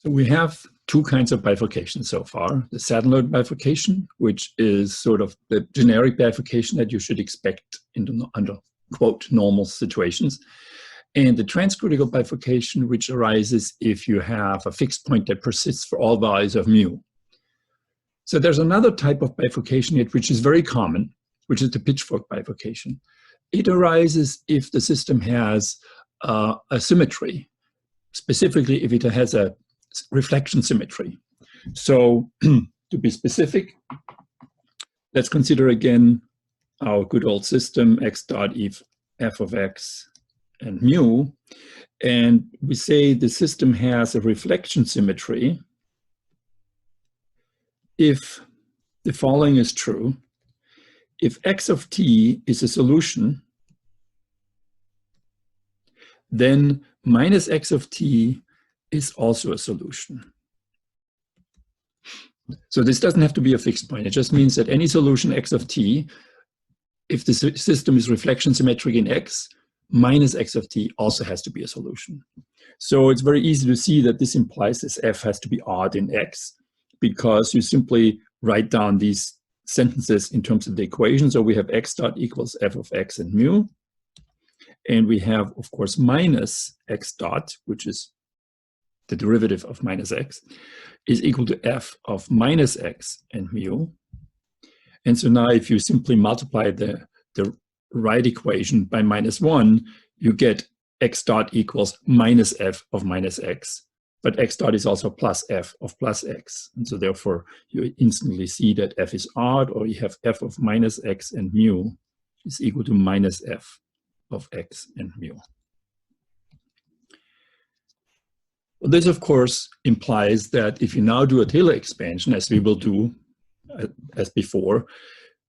So we have two kinds of bifurcation so far. The Saturn bifurcation, which is sort of the generic bifurcation that you should expect under, quote, normal situations. And the transcritical bifurcation, which arises if you have a fixed point that persists for all values of mu. So there's another type of bifurcation yet, which is very common, which is the pitchfork bifurcation. It arises if the system has a symmetry, specifically if it has a reflection symmetry. So to be specific, let's consider again our good old system, x dot f of x and mu. And we say the system has a reflection symmetry if the following is true. If x of t is a solution, then minus x of t is also a solution. So this doesn't have to be a fixed point. It just means that any solution x of t, if the system is reflection symmetric in x, minus x of t also has to be a solution. So it's very easy to see that this implies this f has to be odd in x, because you simply write down these sentences in terms of the equation. So we have x dot equals f of x and mu. And we have, of course, minus x dot, which is the derivative of minus x, is equal to f of minus x and mu. And so now if you simply multiply the right equation by -1, you get x dot equals minus f of minus x. But x dot is also plus f of plus x. And so therefore, you instantly see that f is odd, or you have f of minus x and mu is equal to minus f of x and mu. Well, this, of course, implies that if you now do a Taylor expansion, as we will do as before,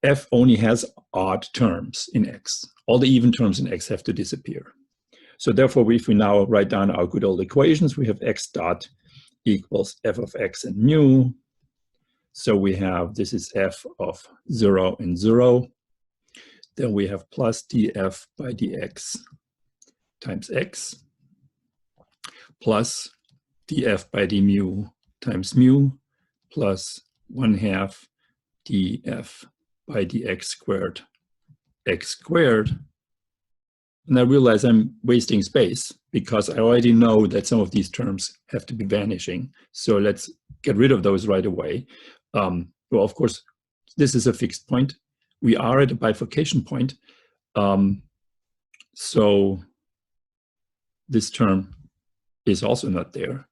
f only has odd terms in x. All the even terms in x have to disappear. So therefore, if we now write down our good old equations, we have x dot equals f of x and mu. So we have, this is f of 0 and 0. Then we have plus df by dx times x plus df by d mu times mu plus 1/2 df by dx squared x squared. And I realize I'm wasting space because I already know that some of these terms have to be vanishing. So let's get rid of those right away. Well, of course, this is a fixed point. We are at a bifurcation point. So this term is also not there.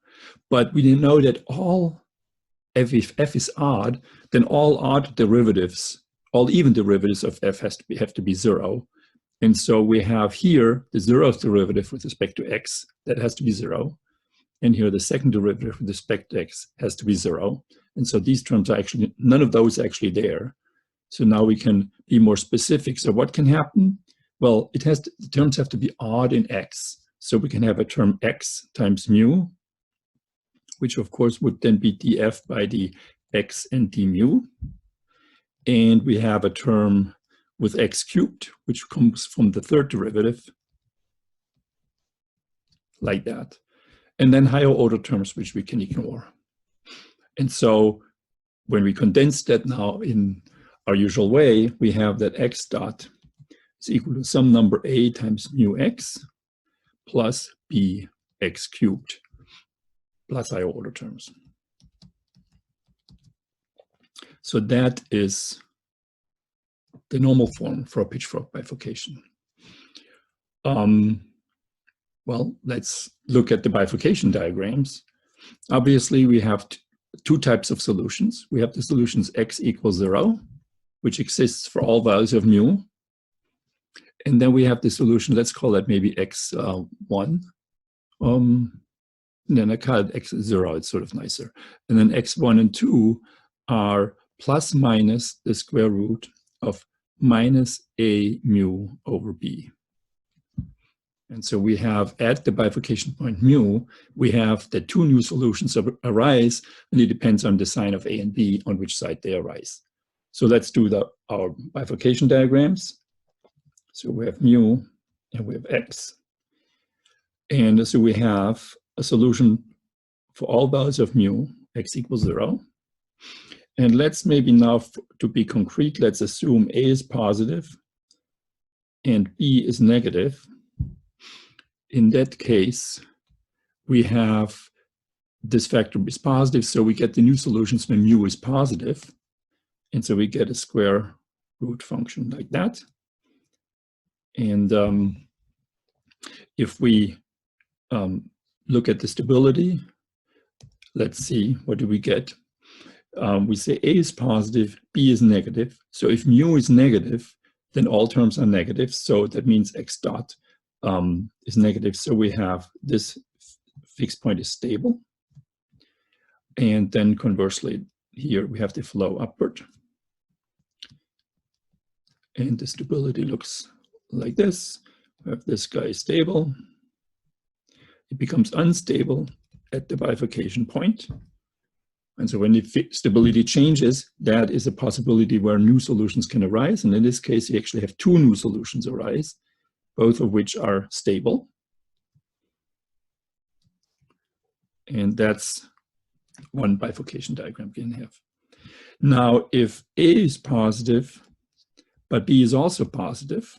But we know that if f is odd, then all odd derivatives, all even derivatives of f have to be 0. And so we have here the 0th derivative with respect to x, that has to be 0. And here the second derivative with respect to x has to be 0. And so these terms are actually, none of those are actually there. So now we can be more specific. So what can happen? Well, the terms have to be odd in x. So we can have a term x times mu, which of course would then be df by dx and d mu. And we have a term with x cubed, which comes from the third derivative, like that. And then higher order terms, which we can ignore. And so when we condense that now in our usual way, we have that x dot is equal to some number a times mu x plus b x cubed plus higher order terms. So that is the normal form for a pitchfork bifurcation. Well, let's look at the bifurcation diagrams. Obviously, we have two types of solutions. We have the solutions x equals 0, which exists for all values of mu. And then we have the solution, let's call that maybe x1. And then I call it x0, it's sort of nicer. And then x1 and 2 are plus minus the square root of minus a mu over b. And so we have at the bifurcation point mu, we have the two new solutions arise, and it depends on the sign of a and b on which side they arise. So let's do our bifurcation diagrams. So we have mu and we have x. And so we have a solution for all values of mu, x equals 0. And let's maybe now, to be concrete, let's assume A is positive and B is negative. In that case, we have this factor is positive, so we get the new solutions when mu is positive. And so we get a square root function like that. And if we look at the stability, let's see, what do we get? We say A is positive, B is negative. So if mu is negative, then all terms are negative. So that means x dot is negative. So we have this fixed point is stable. And then conversely, here we have the flow upward. And the stability looks like this. We have this guy stable. It becomes unstable at the bifurcation point. And so when the stability changes, that is a possibility where new solutions can arise. And in this case, you actually have two new solutions arise, both of which are stable. And that's one bifurcation diagram we can have. Now, if A is positive, but B is also positive,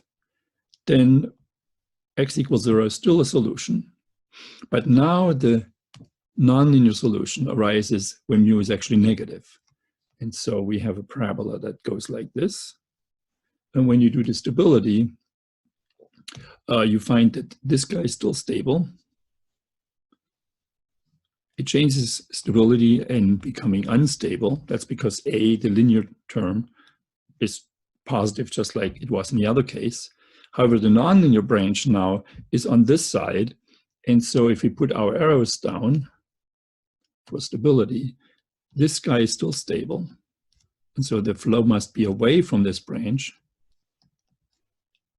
then x equals 0 is still a solution. But now the nonlinear solution arises when mu is actually negative. And so we have a parabola that goes like this. And when you do the stability, you find that this guy is still stable. It changes stability and becoming unstable. That's because A, the linear term, is positive just like it was in the other case. However, the nonlinear branch now is on this side. And so if we put our arrows down for stability, this guy is still stable. And so the flow must be away from this branch.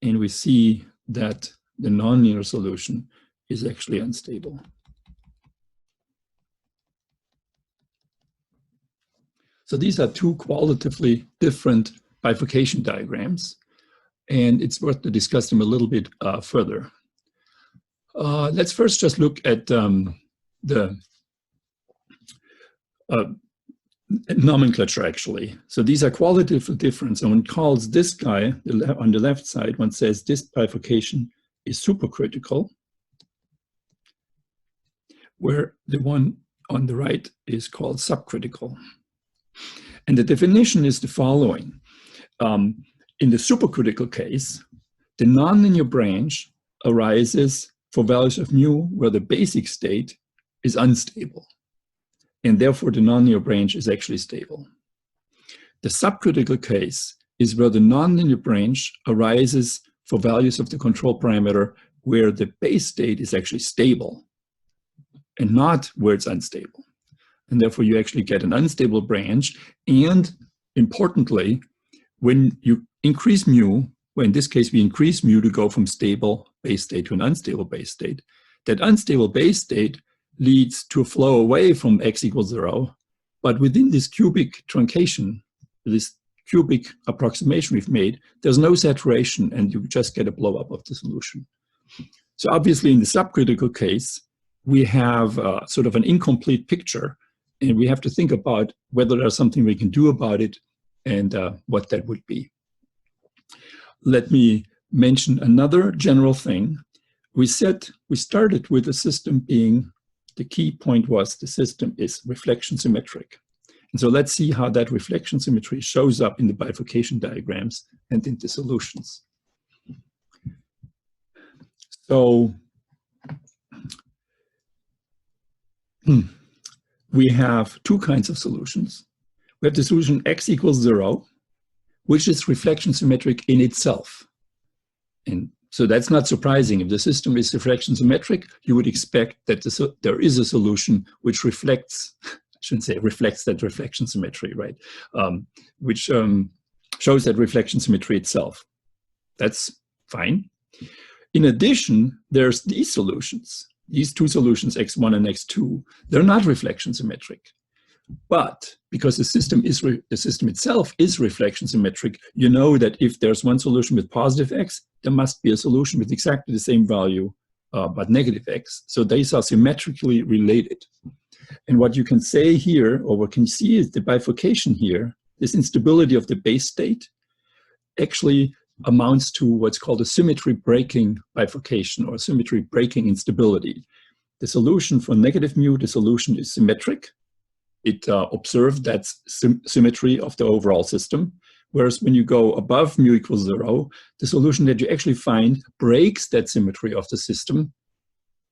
And we see that the nonlinear solution is actually unstable. So these are two qualitatively different bifurcation diagrams, and it's worth to discuss them a little bit further. Let's first just look at the nomenclature, actually. So these are qualitatively different. So one calls this guy, on the left side, one says this bifurcation is supercritical, where the one on the right is called subcritical. And the definition is the following. In the supercritical case, the nonlinear branch arises for values of mu where the basic state is unstable. And therefore, the nonlinear branch is actually stable. The subcritical case is where the nonlinear branch arises for values of the control parameter where the base state is actually stable and not where it's unstable. And therefore, you actually get an unstable branch. And importantly, when you increase mu, well, in this case, we increase mu to go from stable base state to an unstable base state. That unstable base state leads to a flow away from x equals 0. But within this cubic truncation, this cubic approximation we've made, there's no saturation, and you just get a blow up of the solution. So obviously, in the subcritical case, we have sort of an incomplete picture. And we have to think about whether there's something we can do about it and what that would be. Let me mention another general thing. We started with the system being, the key point was the system is reflection symmetric. And so let's see how that reflection symmetry shows up in the bifurcation diagrams and in the solutions. So, we have two kinds of solutions. We have the solution x equals 0, which is reflection symmetric in itself. And so that's not surprising. If the system is reflection symmetric, you would expect that there is a solution which reflects, I shouldn't say reflects that reflection symmetry, right? Which shows that reflection symmetry itself. That's fine. In addition, there's these solutions. These two solutions, x1 and x2, they're not reflection symmetric. But because the system itself is reflection symmetric, you know that if there's one solution with positive x, there must be a solution with exactly the same value, but negative x. So these are symmetrically related. And what you can say here, or what can you see, is the bifurcation here, this instability of the base state, actually amounts to what's called a symmetry breaking bifurcation, or symmetry breaking instability. The solution for negative mu, the solution is symmetric. It observes that symmetry of the overall system. Whereas when you go above mu equals 0, the solution that you actually find breaks that symmetry of the system,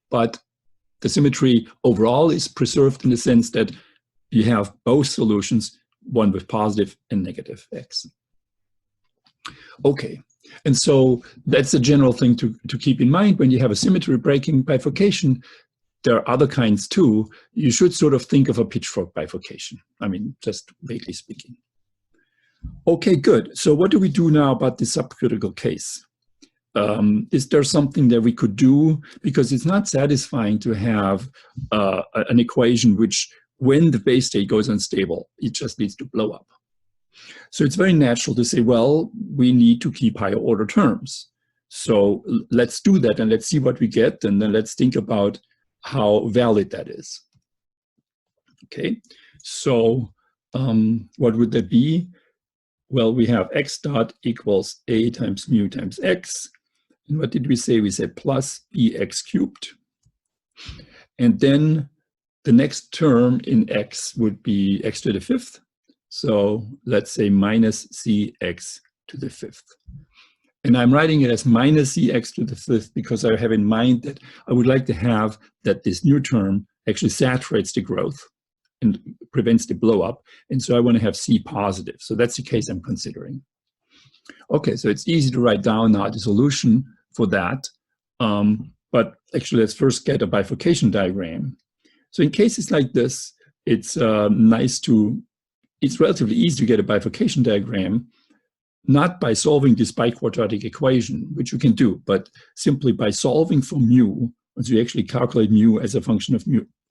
but the symmetry overall is preserved in the sense that you have both solutions, one with positive and negative x. Okay, and so that's a general thing to keep in mind. When you have a symmetry breaking bifurcation, there are other kinds too. You should sort of think of a pitchfork bifurcation. I mean, just vaguely speaking. Okay, good. So what do we do now about the subcritical case? Is there something that we could do? Because it's not satisfying to have an equation which, when the base state goes unstable, it just needs to blow up. So it's very natural to say, well, we need to keep higher order terms. So let's do that and let's see what we get, and then let's think about how valid that is. Okay, so what would that be? Well, we have x dot equals a times mu times x. And what did we say? We said plus bx cubed. And then the next term in x would be x to the fifth. So let's say minus cx to the fifth. And I'm writing it as minus cx to the fifth because I have in mind that I would like to have that this new term actually saturates the growth and prevents the blow up. And so I want to have c positive. So that's the case I'm considering. Okay, so it's easy to write down now the solution for that. But actually, let's first get a bifurcation diagram. So in cases like this, it's it's relatively easy to get a bifurcation diagram, not by solving this biquadratic equation, which you can do, but simply by solving for mu. Once you actually calculate mu as a function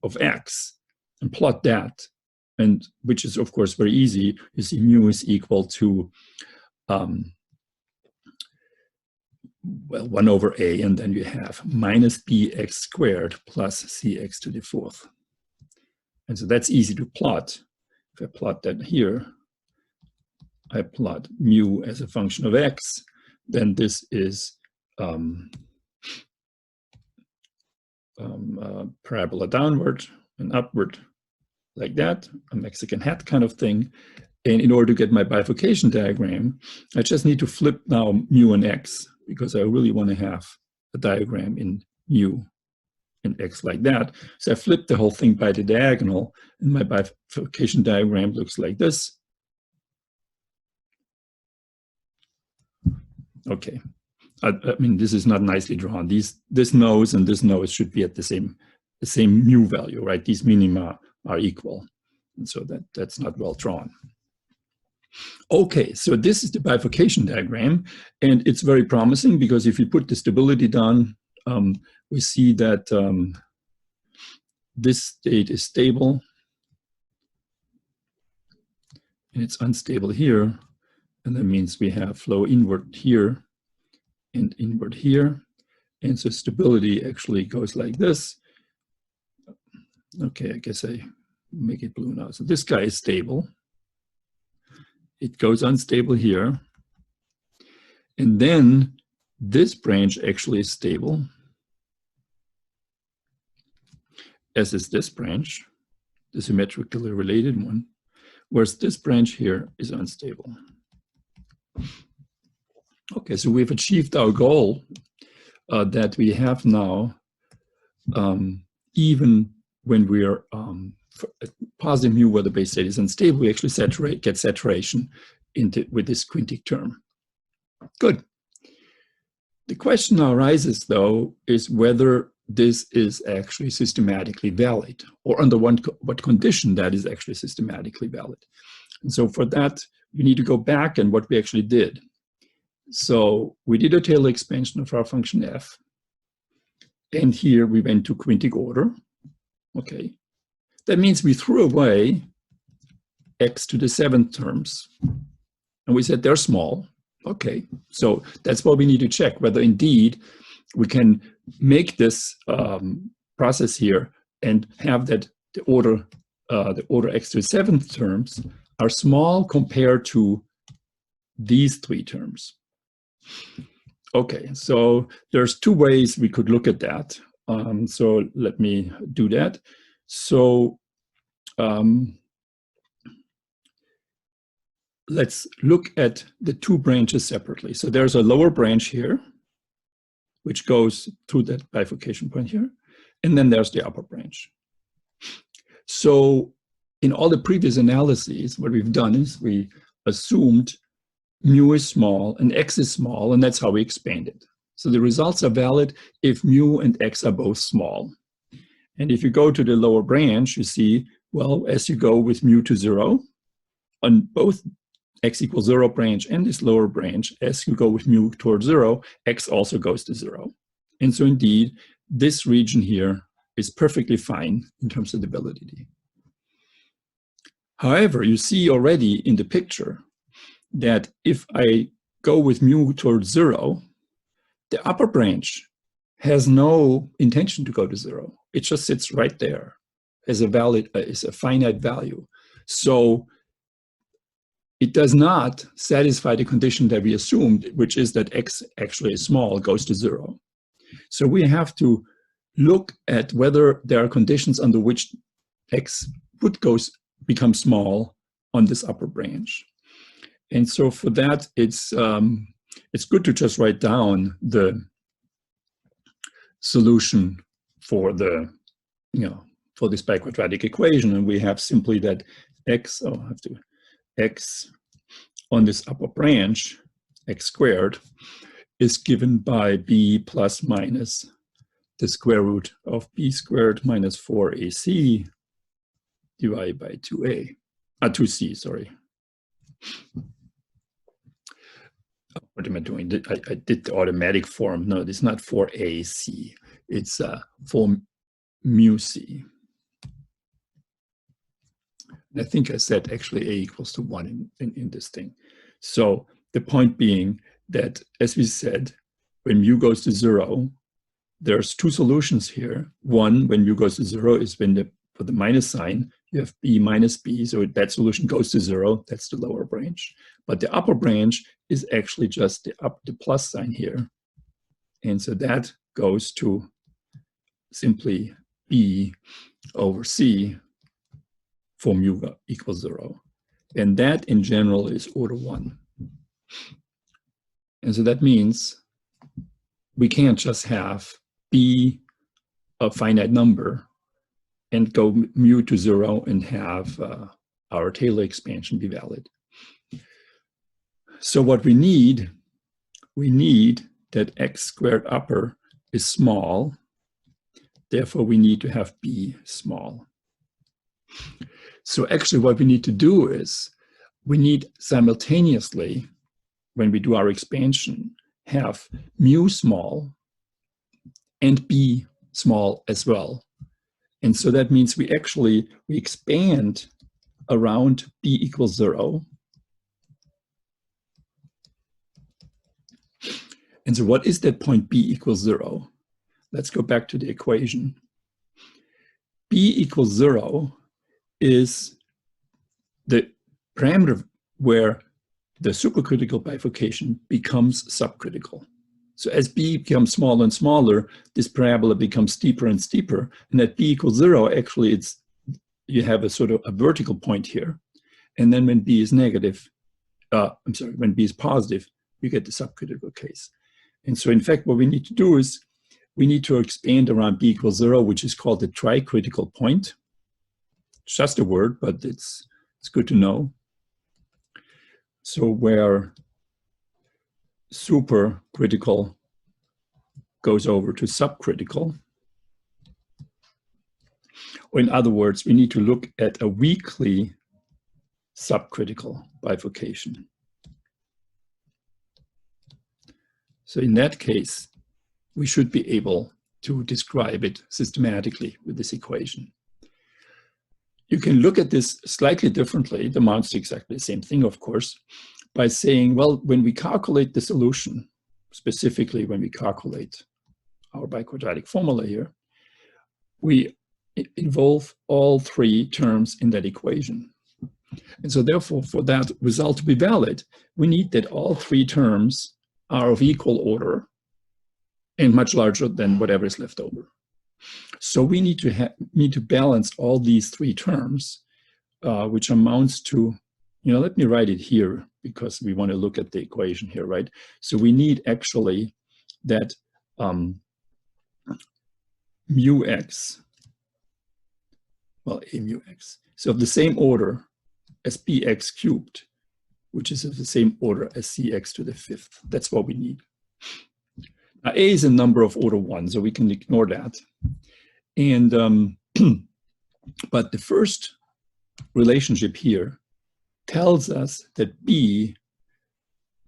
of x and plot that, and which is of course very easy. You see mu is equal to well, 1 over a, and then you have minus bx squared plus cx to the fourth. And so that's easy to plot. If I plot that here, I plot mu as a function of x, then this is parabola downward and upward like that, a Mexican hat kind of thing. And in order to get my bifurcation diagram, I just need to flip now mu and x, because I really want to have a diagram in mu and x like that. So I flip the whole thing by the diagonal, and my bifurcation diagram looks like this. Okay, I mean, this is not nicely drawn. This nose and this nose should be at the same mu value, right? These minima are equal, and so that's not well drawn. Okay, so this is the bifurcation diagram, and it's very promising because if you put the stability down, we see that this state is stable, and it's unstable here, and that means we have flow inward here and inward here, and so stability actually goes like this. Okay, I guess I make it blue now. So this guy is stable. It goes unstable here. And then this branch actually is stable, as is this branch, the symmetrically related one, whereas this branch here is unstable. Okay, so we've achieved our goal that we have now, even when we are positive mu where the base state is unstable, we actually get saturation with this quintic term. Good. The question now arises, though, is whether this is actually systematically valid, or under what condition that is actually systematically valid. And so for that, we need to go back and what we actually did. So we did a Taylor expansion of our function f, and here we went to quintic order. Okay. That means we threw away x to the seventh terms, and we said they're small. Okay, so that's what we need to check, whether indeed we can make this process here and have that the order x to the 7th terms are small compared to these 3 terms. Okay, so there's 2 ways we could look at that. So let me do that. So let's look at the 2 branches separately. So there's a lower branch here, which goes through that bifurcation point here. And then there's the upper branch. So in all the previous analyses, what we've done is we assumed mu is small and x is small, and that's how we expanded. So the results are valid if mu and x are both small. And if you go to the lower branch, you see, well, as you go with mu to 0, on both x equals 0 branch and this lower branch, as you go with mu towards 0, x also goes to 0. And so indeed, this region here is perfectly fine in terms of the validity. However, you see already in the picture that if I go with mu towards 0, the upper branch has no intention to go to 0. It just sits right there as a finite value. So it does not satisfy the condition that we assumed, which is that x actually is small, goes to 0. So we have to look at whether there are conditions under which x would become small on this upper branch. And so for that, it's good to just write down the solution for the, for this biquadratic equation. And we have simply that x on this upper branch, x squared, is given by b plus minus the square root of b squared minus 4ac divided by 2c, sorry. What am I doing? I did the automatic form. No, it's not 4ac. It's 4 mu c. I think I said actually a equals to 1 in this thing. So the point being that, as we said, when mu goes to 0, there's 2 solutions here. One, when mu goes to 0, is when for the minus sign, you have b minus b, so that solution goes to 0. That's the lower branch. But the upper branch is actually just the plus sign here. And so that goes to simply b over c for mu equals 0. And that in general is order 1. And so that means we can't just have b a finite number and go mu to 0 and have our Taylor expansion be valid. So what we need that x squared upper is small. Therefore, we need to have b small. So actually what we need to do is we need simultaneously, when we do our expansion, have mu small and b small as well. And so that means we expand around b equals 0. And so what is that point b equals 0? Let's go back to the equation. B equals 0 is the parameter where the supercritical bifurcation becomes subcritical. So as b becomes smaller and smaller, this parabola becomes steeper and steeper. And at b equals 0, actually you have a sort of a vertical point here. And then when b is negative, when b is positive, you get the subcritical case. And so in fact, what we need to do is we need to expand around b equals 0, which is called the tricritical point. It's just a word, but it's good to know. So where supercritical goes over to subcritical. Or in other words, we need to look at a weakly subcritical bifurcation. So in that case, we should be able to describe it systematically with this equation. You can look at this slightly differently. It amounts to exactly the same thing, of course, by saying, well, when we calculate the solution, specifically when we calculate our biquadratic formula here, we involve all three terms in that equation. And so therefore, for that result to be valid, we need that all three terms are of equal order and much larger than whatever is left over. So we need to balance all these three terms, which amounts to, let me write it here because we want to look at the equation here, right? So we need actually that mu x, well, a mu x, so of the same order as bx cubed, which is of the same order as cx to the fifth. That's what we need. Now, a is a number of order 1, so we can ignore that. And but the first relationship here tells us that b,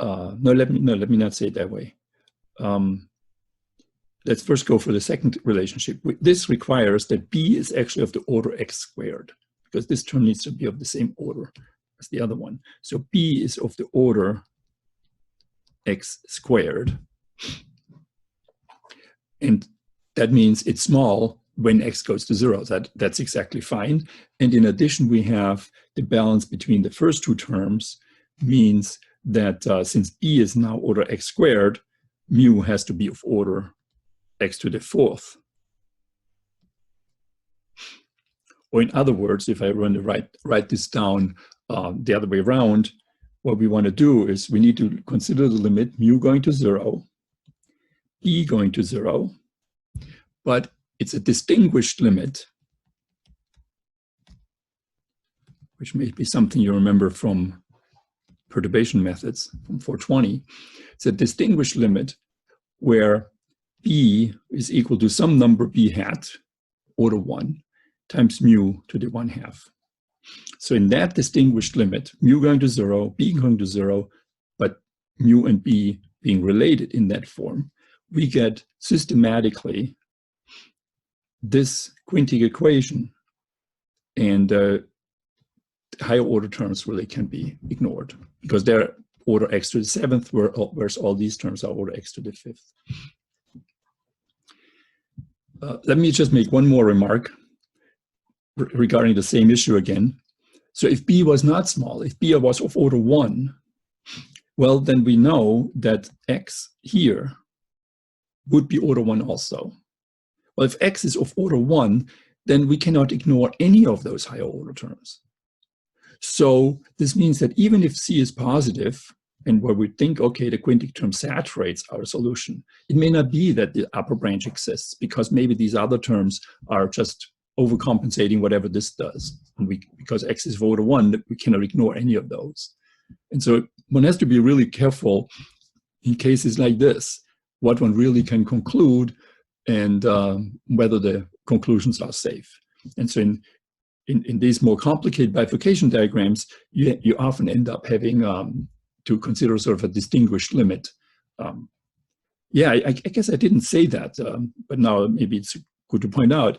let me not say it that way. Let's first go for the second relationship. This requires that b is actually of the order x squared, because this term needs to be of the same order as the other one. So b is of the order x squared. And that means it's small when x goes to 0. That's exactly fine. And in addition, we have the balance between the first two terms means that since b is now order x squared, mu has to be of order x to the fourth. Or in other words, if I want to write this down the other way around, what we want to do is we need to consider the limit mu going to 0, b going to 0, but it's a distinguished limit, which may be something you remember from perturbation methods from 420. It's a distinguished limit where b is equal to some number b hat, order 1, times mu to the 1/2. So in that distinguished limit, mu going to 0, b going to 0, but mu and b being related in that form, we get systematically this quintic equation, and higher order terms really can be ignored because they're order x to the 7th, whereas all these terms are order x to the 5th. Let me just make one more remark regarding the same issue again. So if b was not small, if b was of order 1, well, then we know that x here would be order 1 also. Well, if x is of order 1, then we cannot ignore any of those higher order terms. So this means that even if c is positive, and where we think, okay, the quintic term saturates our solution, it may not be that the upper branch exists, because maybe these other terms are just overcompensating whatever this does. And because x is of order 1, we cannot ignore any of those. And so one has to be really careful in cases like this, what one really can conclude and whether the conclusions are safe. And so in these more complicated bifurcation diagrams, you often end up having to consider sort of a distinguished limit. Yeah, I guess I didn't say that, but now maybe it's good to point out.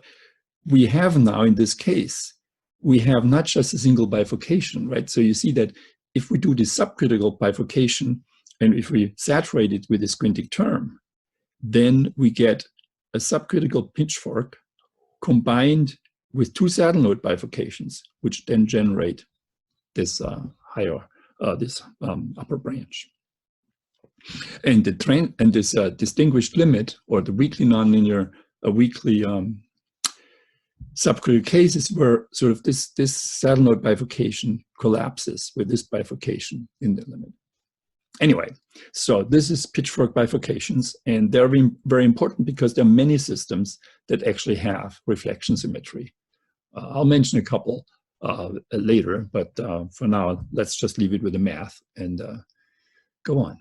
We have now in this case, we have not just a single bifurcation, right? So you see that if we do this subcritical bifurcation, and if we saturate it with this quintic term, then we get a subcritical pitchfork combined with two saddle node bifurcations, which then generate this upper branch. And this distinguished limit, or the weakly nonlinear, weakly subcritical cases where sort of this saddle node bifurcation collapses with this bifurcation in the limit. Anyway, so this is pitchfork bifurcations, and they're very important because there are many systems that actually have reflection symmetry. I'll mention a couple later, but for now, let's just leave it with the math and go on.